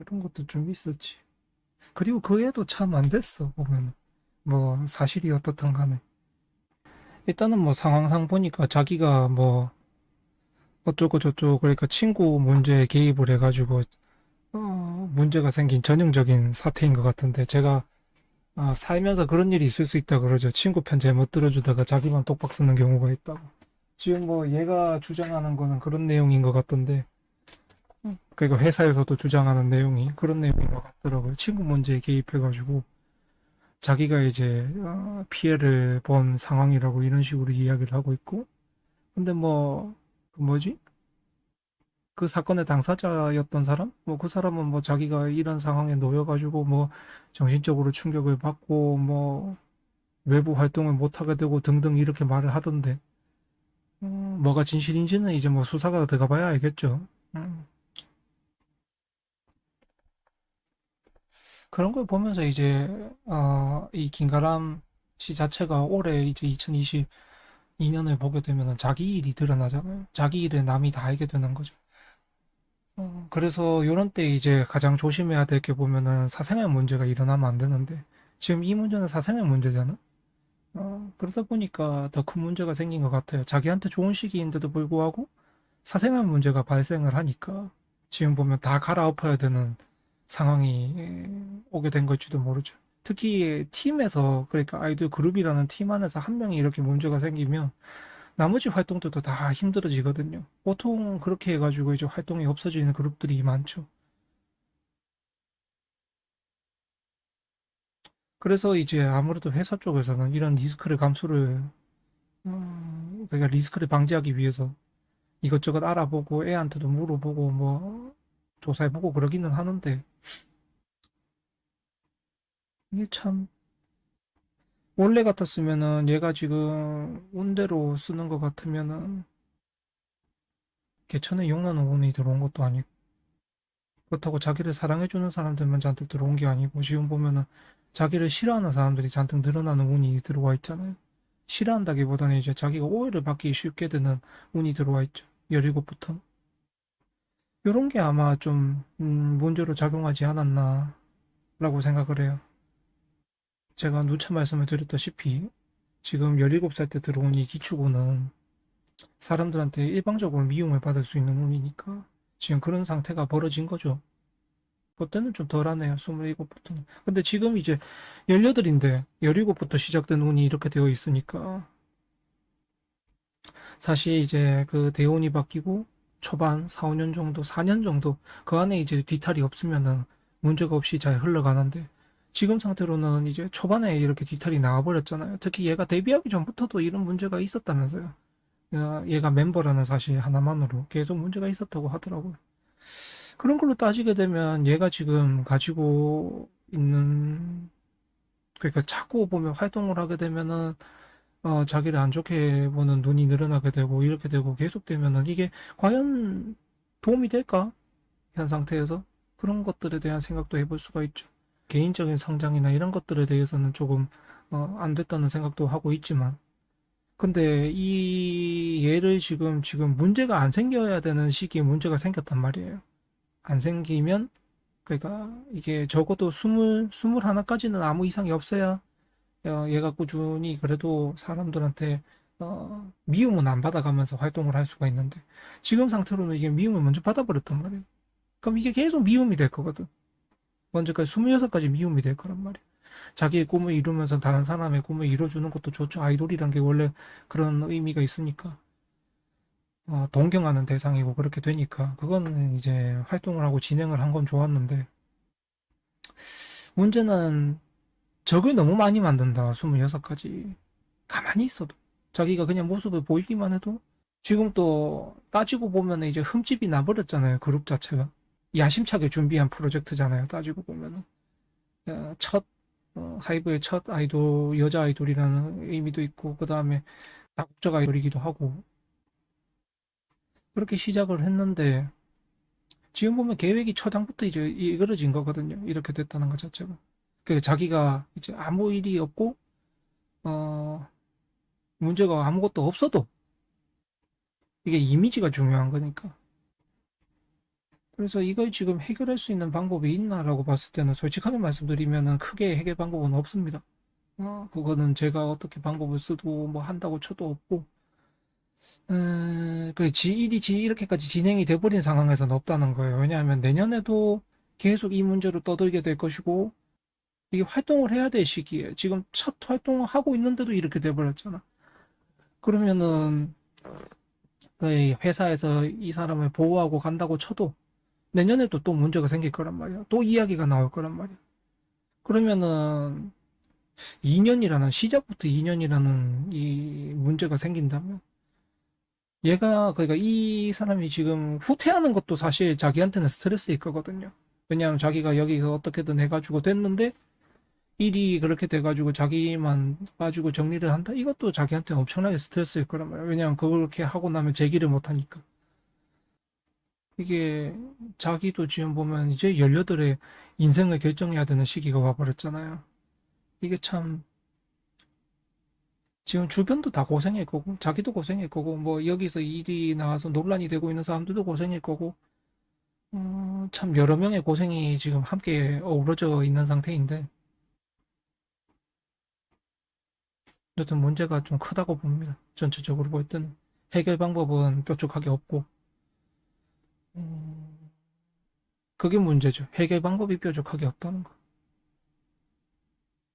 그런 것도 좀 있었지. 그리고 그 애도 참 안 됐어, 보면은. 뭐, 사실이 어떻든 간에. 일단은 뭐 상황상 보니까 자기가 뭐, 어쩌고 저쩌고, 그러니까 친구 문제에 개입을 해가지고, 문제가 생긴 전형적인 사태인 것 같은데, 제가, 살면서 그런 일이 있을 수 있다 그러죠. 친구 편 잘못 들어주다가 자기만 독박 쓰는 경우가 있다고. 지금 뭐 얘가 주장하는 거는 그런 내용인 것 같던데, 그러니까 회사에서도 주장하는 내용이 그런 내용인 것 같더라고요. 친구 문제에 개입해가지고 자기가 이제 피해를 본 상황이라고 이런 식으로 이야기를 하고 있고, 근데 뭐, 그 뭐지? 그 사건의 당사자였던 사람? 뭐 그 사람은 뭐 자기가 이런 상황에 놓여가지고 뭐 정신적으로 충격을 받고 뭐 외부 활동을 못하게 되고 등등 이렇게 말을 하던데, 뭐가 진실인지는 이제 뭐 수사가 들어가 봐야 알겠죠. 음. 그런 걸 보면서 이제 이 김가람 씨 자체가 올해 이제 2022년을 보게 되면은 자기 일이 드러나잖아요. 자기 일에 남이 다 알게 되는 거죠. 그래서 요런 때 이제 가장 조심해야 될 게 보면은 사생활 문제가 일어나면 안 되는데 지금 이 문제는 사생활 문제잖아. 그러다 보니까 더 큰 문제가 생긴 것 같아요. 자기한테 좋은 시기인데도 불구하고 사생활 문제가 발생을 하니까 지금 보면 다 갈아엎어야 되는 상황이 오게 된 걸지도 모르죠. 특히 팀에서, 그러니까 아이돌 그룹이라는 팀 안에서 한 명이 이렇게 문제가 생기면 나머지 활동들도 다 힘들어지거든요. 보통 그렇게 해가지고 이제 활동이 없어지는 그룹들이 많죠. 그래서 이제 아무래도 회사 쪽에서는 이런 리스크를 감수를, 그러니까 리스크를 방지하기 위해서 이것저것 알아보고 애한테도 물어보고 뭐 조사해보고 그러기는 하는데 이게 참 원래 같았으면은 얘가 지금 운대로 쓰는 것 같으면은 개천에 용나는 운이 들어온 것도 아니고 그렇다고 자기를 사랑해주는 사람들만 잔뜩 들어온 게 아니고 지금 보면은 자기를 싫어하는 사람들이 잔뜩 늘어나는 운이 들어와 있잖아요. 싫어한다기보다는 이제 자기가 오해를 받기 쉽게 되는 운이 들어와 있죠. 17부터. 요런 게 아마 좀 문제로 작용하지 않았나라고 생각을 해요. 제가 누차 말씀을 드렸다시피 지금 17살 때 들어온 이 기축운은 사람들한테 일방적으로 미움을 받을 수 있는 운이니까 지금 그런 상태가 벌어진 거죠. 그때는 좀 덜하네요. 27부터는. 근데 지금 이제 18인데 17부터 시작된 운이 이렇게 되어 있으니까 사실 이제 그 대운이 바뀌고 초반 4, 5년 정도, 4년 정도 그 안에 이제 뒤탈이 없으면은 문제가 없이 잘 흘러가는데 지금 상태로는 이제 초반에 이렇게 뒤탈이 나와버렸잖아요. 특히 얘가 데뷔하기 전부터도 이런 문제가 있었다면서요. 얘가 멤버라는 사실 하나만으로 계속 문제가 있었다고 하더라고요. 그런 걸로 따지게 되면 얘가 지금 가지고 있는, 그러니까 자꾸 보면 활동을 하게 되면은 자기를 안 좋게 보는 눈이 늘어나게 되고 이렇게 되고 계속 되면은 이게 과연 도움이 될까? 현 상태에서 그런 것들에 대한 생각도 해볼 수가 있죠. 개인적인 성장이나 이런 것들에 대해서는 조금 안 됐다는 생각도 하고 있지만 근데 이 얘를 지금 문제가 안 생겨야 되는 시기에 문제가 생겼단 말이에요. 안 생기면 그러니까 이게 적어도 스물 하나까지는 아무 이상이 없어야 얘가 꾸준히 그래도 사람들한테 미움은 안 받아가면서 활동을 할 수가 있는데 지금 상태로는 이게 미움을 먼저 받아버렸단 말이에요. 그럼 이게 계속 미움이 될 거거든. 먼저까지 26까지 미움이 될 거란 말이에요. 자기의 꿈을 이루면서 다른 사람의 꿈을 이뤄주는 것도 좋죠. 아이돌이란 게 원래 그런 의미가 있으니까. 동경하는 대상이고 그렇게 되니까 그거는 이제 활동을 하고 진행을 한 건 좋았는데 문제는 적을 너무 많이 만든다. 26가지. 가만히 있어도. 자기가 그냥 모습을 보이기만 해도 지금 또 따지고 보면 이제 흠집이 나버렸잖아요. 그룹 자체가. 야심차게 준비한 프로젝트잖아요. 따지고 보면은. 첫, 하이브의 첫 아이돌, 여자 아이돌이라는 의미도 있고, 그 다음에 다국적 아이돌이기도 하고, 그렇게 시작을 했는데, 지금 보면 계획이 초장부터 이제 이그러진 거거든요. 이렇게 됐다는 것 자체가. 그 자기가 이제 아무 일이 없고, 어, 문제가 아무것도 없어도 이게 이미지가 중요한 거니까. 그래서 이걸 지금 해결할 수 있는 방법이 있나라고 봤을 때는 솔직하게 말씀드리면은 크게 해결 방법은 없습니다. 그거는 제가 어떻게 방법을 쓰고 뭐 한다고 쳐도 없고, 일이 이렇게까지 진행이 돼버린 상황에서는 없다는 거예요. 왜냐하면 내년에도 계속 이 문제로 떠들게 될 것이고, 이게 활동을 해야 될 시기에 지금 첫 활동을 하고 있는데도 이렇게 돼버렸잖아. 그러면은 그 회사에서 이 사람을 보호하고 간다고 쳐도 내년에도 또 문제가 생길 거란 말이야. 또 이야기가 나올 거란 말이야. 그러면은 2년이라는 시작부터 2년이라는 이 문제가 생긴다면 얘가 그러니까 이 사람이 지금 후퇴하는 것도 사실 자기한테는 스트레스일 거거든요. 왜냐하면 자기가 여기서 어떻게든 해가지고 됐는데 일이 그렇게 돼가지고 자기만 빠지고 정리를 한다? 이것도 자기한테 엄청나게 스트레스일 거란 말이야. 왜냐하면 그렇게 하고 나면 재기를 못 하니까. 이게 자기도 지금 보면 이제 18에 인생을 결정해야 되는 시기가 와버렸잖아요. 이게 참 지금 주변도 다 고생일 거고 자기도 고생일 거고 뭐 여기서 일이 나와서 논란이 되고 있는 사람들도 고생일 거고 참 여러 명의 고생이 지금 함께 어우러져 있는 상태인데 어쨌든 문제가 좀 크다고 봅니다. 전체적으로 볼 때는 해결 방법은 뾰족하게 없고 음, 그게 문제죠. 해결 방법이 뾰족하게 없다는 거.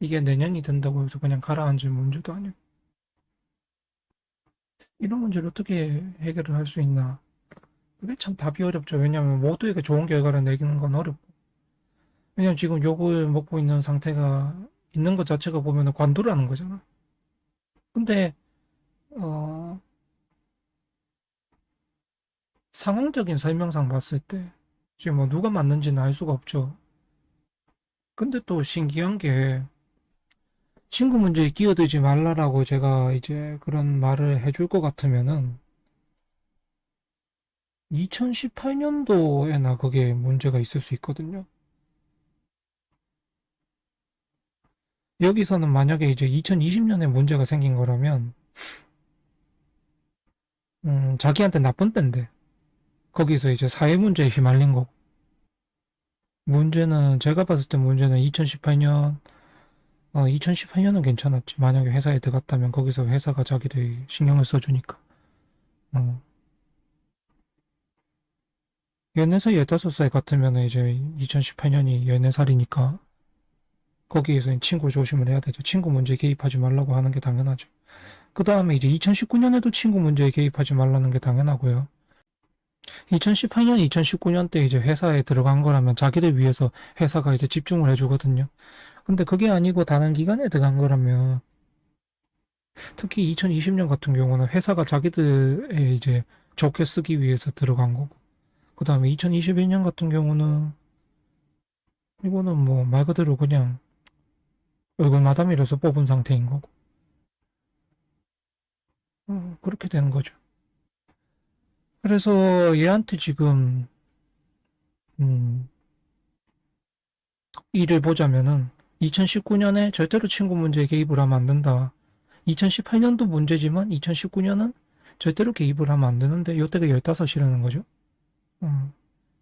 이게 내년이 된다고 해서 그냥 가라앉을 문제도 아니고 이런 문제를 어떻게 해결을 할 수 있나. 그게 참 답이 어렵죠. 왜냐하면 모두에게 좋은 결과를 내기는 건 어렵고. 왜냐면 지금 욕을 먹고 있는 상태가 있는 것 자체가 보면 관두라는 거잖아. 근데 어, 상황적인 설명상 봤을 때 지금 뭐 누가 맞는지는 알 수가 없죠. 근데 또 신기한 게 친구 문제에 끼어들지 말라라고 제가 이제 그런 말을 해줄 것 같으면은 2018년도에나 그게 문제가 있을 수 있거든요. 여기서는 만약에 이제 2020년에 문제가 생긴 거라면 자기한테 나쁜 때인데 거기서 이제 사회 문제에 휘말린 거고 문제는 제가 봤을 때 문제는 2018년 2018년은 괜찮았지. 만약에 회사에 들어갔다면 거기서 회사가 자기들 신경을 써주니까. 어. 14살, 15살 같으면 이제 2018년이 14살이니까 거기에서 친구 조심을 해야 되죠. 친구 문제에 개입하지 말라고 하는 게 당연하죠. 그 다음에 이제 2019년에도 친구 문제에 개입하지 말라는 게 당연하고요. 2018년, 2019년 때 이제 회사에 들어간 거라면 자기를 위해서 회사가 이제 집중을 해주거든요. 근데 그게 아니고 다른 기관에 들어간 거라면 특히 2020년 같은 경우는 회사가 자기들의 이제 좋게 쓰기 위해서 들어간 거고 그 다음에 2021년 같은 경우는 이거는 뭐 말 그대로 그냥 얼굴 마담이라서 뽑은 상태인 거고 그렇게 되는 거죠. 그래서 얘한테 지금 음, 일을 보자면은 2019년에 절대로 친구 문제에 개입을 하면 안 된다. 2018년도 문제지만 2019년은 절대로 개입을 하면 안 되는데 요때가 15이라는 거죠. 음,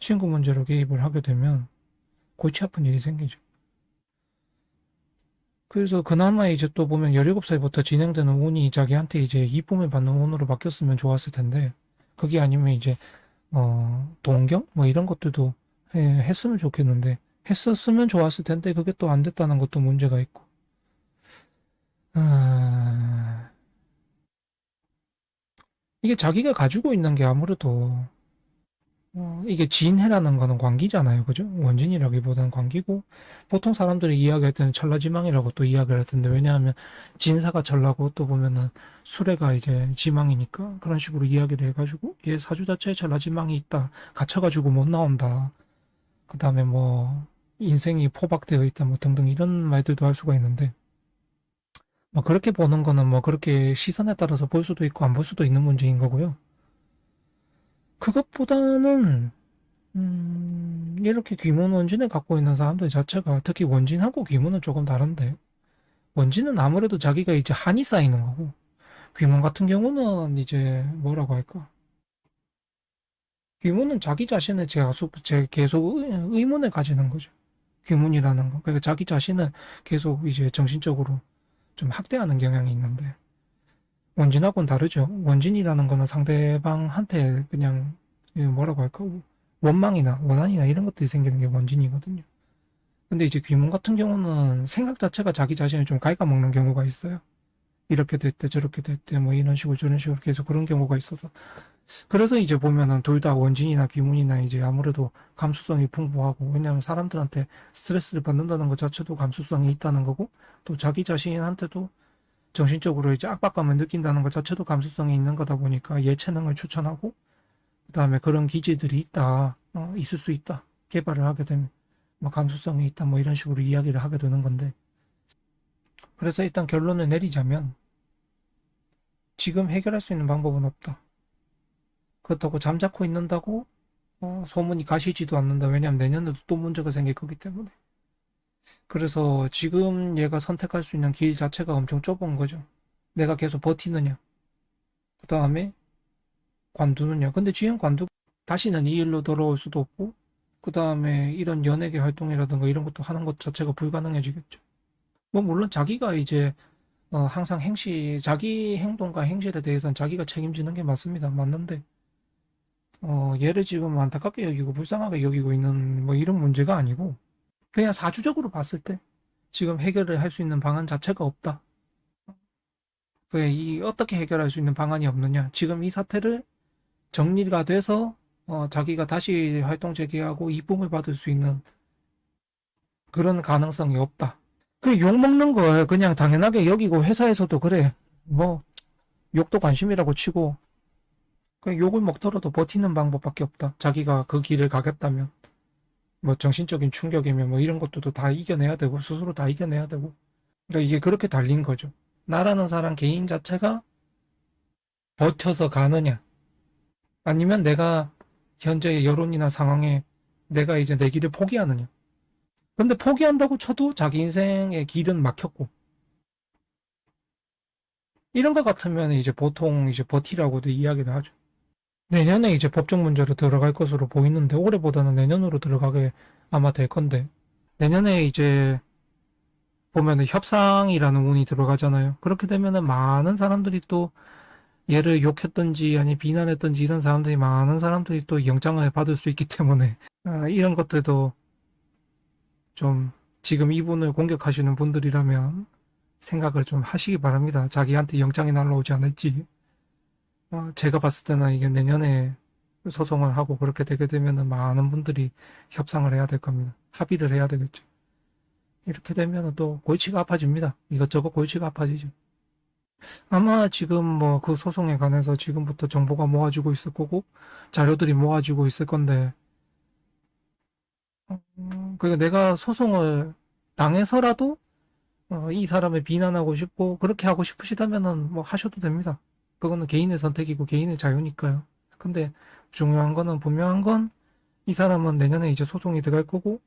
친구 문제로 개입을 하게 되면 골치 아픈 일이 생기죠. 그래서 그나마 이제 또 보면 17살부터 진행되는 운이 자기한테 이제 이쁨을 받는 운으로 바뀌었으면 좋았을 텐데 그게 아니면 이제 동경 뭐 이런 것들도 했으면 좋겠는데 했었으면 좋았을 텐데 그게 또 안 됐다는 것도 문제가 있고 아, 이게 자기가 가지고 있는 게 아무래도 이게 진해라는 거는 관기잖아요. 그죠? 원진이라기보다는 관기고, 보통 사람들이 이야기할 때는 천라지망이라고 또 이야기를 할 텐데, 왜냐하면 진사가 천라고 또 보면은 수레가 이제 지망이니까 그런 식으로 이야기를 해가지고, 얘 사주 자체에 천라지망이 있다. 갇혀가지고 못 나온다. 그 다음에 뭐, 인생이 포박되어 있다. 뭐 등등 이런 말들도 할 수가 있는데, 뭐 그렇게 보는 거는 뭐 그렇게 시선에 따라서 볼 수도 있고 안 볼 수도 있는 문제인 거고요. 그것보다는 이렇게 귀문 원진을 갖고 있는 사람들 자체가 특히 원진하고 귀문은 조금 다른데 원진은 아무래도 자기가 이제 한이 쌓이는 거고 귀문 같은 경우는 이제 뭐라고 할까 귀문은 자기 자신을 계속 의문을 가지는 거죠. 귀문이라는 거. 그러니까 자기 자신을 계속 이제 정신적으로 좀 학대하는 경향이 있는데, 원진하고는 다르죠. 원진이라는 거는 상대방한테 그냥 뭐라고 할까? 원망이나 원한이나 이런 것들이 생기는 게 원진이거든요. 근데 이제 귀문 같은 경우는 생각 자체가 자기 자신을 좀 갉아먹는 경우가 있어요. 이렇게 됐대, 저렇게 됐대, 뭐 이런 식으로 저런 식으로 계속 그런 경우가 있어서. 그래서 이제 보면은 둘 다 원진이나 귀문이나 이제 아무래도 감수성이 풍부하고, 왜냐하면 사람들한테 스트레스를 받는다는 것 자체도 감수성이 있다는 거고, 또 자기 자신한테도 정신적으로 이제 압박감을 느낀다는 것 자체도 감수성이 있는 거다 보니까 예체능을 추천하고, 그 다음에 그런 기질들이 있다, 있을 수 있다, 개발을 하게 되면, 뭐 감수성이 있다, 뭐 이런 식으로 이야기를 하게 되는 건데, 그래서 일단 결론을 내리자면, 지금 해결할 수 있는 방법은 없다. 그렇다고 잠자코 있는다고 소문이 가시지도 않는다. 왜냐하면 내년에도 또 문제가 생길 거기 때문에. 그래서 지금 얘가 선택할 수 있는 길 자체가 엄청 좁은 거죠. 내가 계속 버티느냐. 그 다음에 관두느냐. 근데 지금 관두 다시는 이 일로 돌아올 수도 없고, 그 다음에 이런 연예계 활동이라든가 이런 것도 하는 것 자체가 불가능해지겠죠. 뭐 물론 자기가 이제 항상 자기 행동과 행실에 대해서는 자기가 책임지는 게 맞습니다. 맞는데 얘를 지금 안타깝게 여기고 불쌍하게 여기고 있는 뭐 이런 문제가 아니고, 그냥 사주적으로 봤을 때 지금 해결을 할 수 있는 방안 자체가 없다. 이 어떻게 해결할 수 있는 방안이 없느냐? 지금 이 사태를 정리가 돼서 자기가 다시 활동 재개하고 이쁨을 받을 수 있는 그런 가능성이 없다. 그 욕 먹는 걸 그냥 당연하게 여기고 회사에서도 그래. 뭐 욕도 관심이라고 치고 그 욕을 먹더라도 버티는 방법밖에 없다. 자기가 그 길을 가겠다면. 뭐 정신적인 충격이면 뭐 이런 것들도 다 이겨내야 되고 스스로 다 이겨내야 되고, 그러니까 이게 그렇게 달린 거죠. 나라는 사람 개인 자체가 버텨서 가느냐, 아니면 내가 현재의 여론이나 상황에 내가 이제 내 길을 포기하느냐. 근데 포기한다고 쳐도 자기 인생의 길은 막혔고, 이런 것 같으면 이제 보통 이제 버티라고도 이야기를 하죠. 내년에 이제 법적 문제로 들어갈 것으로 보이는데, 올해보다는 내년으로 들어가게 아마 될 건데, 내년에 이제 보면은 협상이라는 운이 들어가잖아요. 그렇게 되면은 많은 사람들이 또 얘를 욕했던지 아니 비난했던지 이런 사람들이 많은 사람들이 또 영장을 받을 수 있기 때문에 이런 것들도 좀 지금 이분을 공격하시는 분들이라면 생각을 좀 하시기 바랍니다. 자기한테 영장이 날라오지 않을지. 제가 봤을 때는 이게 내년에 소송을 하고 그렇게 되게 되면은 많은 분들이 협상을 해야 될 겁니다. 합의를 해야 되겠죠. 이렇게 되면 또 골치가 아파집니다. 이것저것 골치가 아파지죠. 아마 지금 뭐 그 소송에 관해서 지금부터 정보가 모아지고 있을 거고 자료들이 모아지고 있을 건데, 그러니까 내가 소송을 당해서라도 이 사람을 비난하고 싶고 그렇게 하고 싶으시다면은 뭐 하셔도 됩니다. 그거는 개인의 선택이고 개인의 자유니까요. 근데 중요한 거는, 분명한 건, 이 사람은 내년에 이제 소송이 들어갈 거고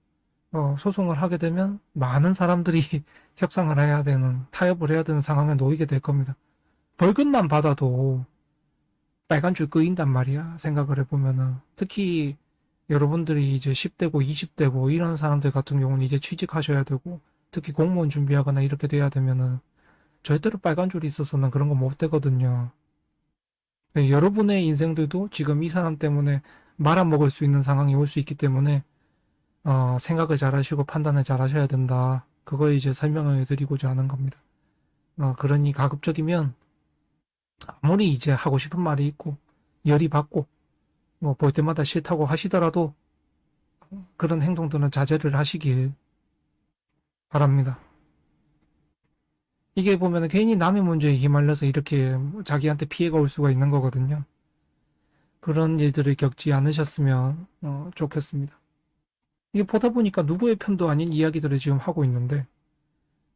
소송을 하게 되면 많은 사람들이 협상을 해야 되는, 타협을 해야 되는 상황에 놓이게 될 겁니다. 벌금만 받아도 빨간 줄 끄인단 말이야. 생각을 해보면은. 특히 여러분들이 이제 10대고 20대고 이런 사람들 같은 경우는 이제 취직하셔야 되고, 특히 공무원 준비하거나 이렇게 돼야 되면은 절대로 빨간 줄이 있어서는 그런 거 못 되거든요. 네, 여러분의 인생들도 지금 이 사람 때문에 말아먹을 수 있는 상황이 올 수 있기 때문에 생각을 잘 하시고 판단을 잘 하셔야 된다. 그걸 이제 설명을 드리고자 하는 겁니다. 그러니 가급적이면 아무리 이제 하고 싶은 말이 있고 열이 받고 뭐 볼 때마다 싫다고 하시더라도 그런 행동들은 자제를 하시길 바랍니다. 이게 보면 괜히 남의 문제에 휘말려서 이렇게 자기한테 피해가 올 수가 있는 거거든요. 그런 일들을 겪지 않으셨으면 좋겠습니다. 이게 보다 보니까 누구의 편도 아닌 이야기들을 지금 하고 있는데,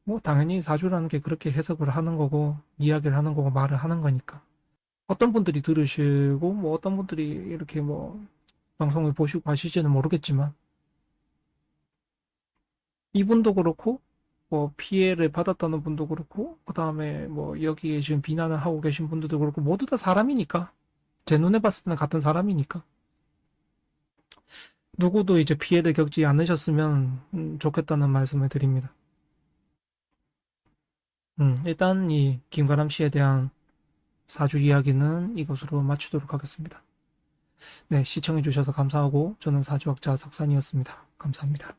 뭐 당연히 사주라는 게 그렇게 해석을 하는 거고 이야기를 하는 거고 말을 하는 거니까 어떤 분들이 들으시고 뭐 어떤 분들이 이렇게 뭐 방송을 보시고 하실지는 모르겠지만, 이분도 그렇고 뭐 피해를 받았다는 분도 그렇고 그 다음에 뭐 여기에 지금 비난을 하고 계신 분들도 그렇고 모두 다 사람이니까, 제 눈에 봤을 때는 같은 사람이니까 누구도 이제 피해를 겪지 않으셨으면 좋겠다는 말씀을 드립니다. 일단 이 김가람 씨에 대한 사주 이야기는 이것으로 마치도록 하겠습니다. 네, 시청해주셔서 감사하고 저는 사주학자 석산이었습니다. 감사합니다.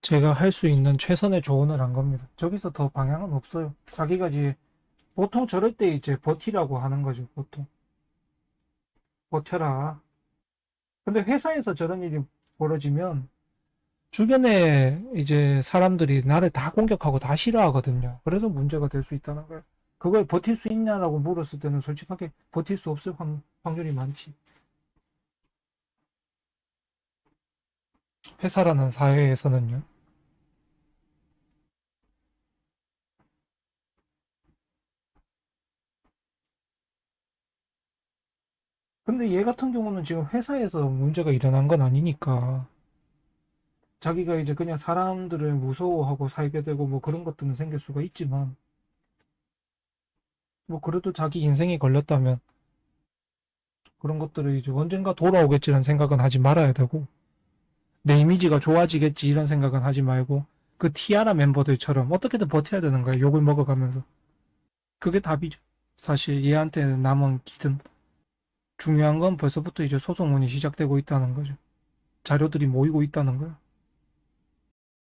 제가 할 수 있는 최선의 조언을 한 겁니다. 저기서 더 방향은 없어요. 자기가 이제 보통 저럴 때 이제 버티라고 하는 거죠. 보통 버텨라. 근데 회사에서 저런 일이 벌어지면 주변에 이제 사람들이 나를 다 공격하고 다 싫어하거든요. 그래서 문제가 될 수 있다는 거예요. 그걸 버틸 수 있냐라고 물었을 때는 솔직하게 버틸 수 없을 확률이 많지. 회사라는 사회에서는요. 근데 얘 같은 경우는 지금 회사에서 문제가 일어난 건 아니니까 자기가 이제 그냥 사람들을 무서워하고 살게 되고 뭐 그런 것들은 생길 수가 있지만 뭐 그래도 자기 인생이 걸렸다면 그런 것들을 이제 언젠가 돌아오겠지라는 생각은 하지 말아야 되고 내 이미지가 좋아지겠지 이런 생각은 하지 말고 그 티아라 멤버들처럼 어떻게든 버텨야 되는 거예요. 욕을 먹어가면서. 그게 답이죠. 사실 얘한테 남은 길은 중요한 건 벌써부터 이제 소송원이 시작되고 있다는 거죠. 자료들이 모이고 있다는 거예요.